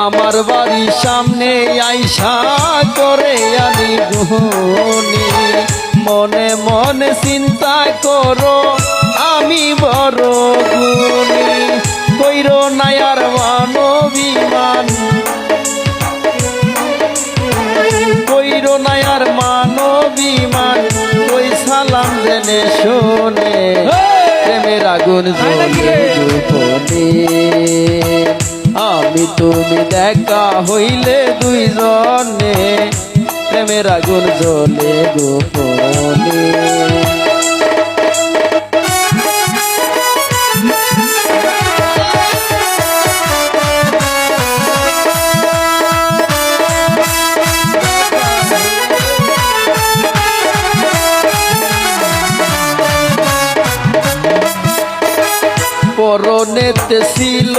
আমার বাড়ির সামনে আইসা করে আনি গুহনি মনে মনে চিন্তা করো আমি বড় গুণী কইরো নায়ার মানবিমান কইরো নায়ার মানবিমান ওই সালাম জেনে শোনে প্রেমের আগুন জ্বলে গোপনে আমি তুমি দেখা হইলে দুইজনে প্রেমের আগুন জ্বলে গোপনে পরনেতে ছিল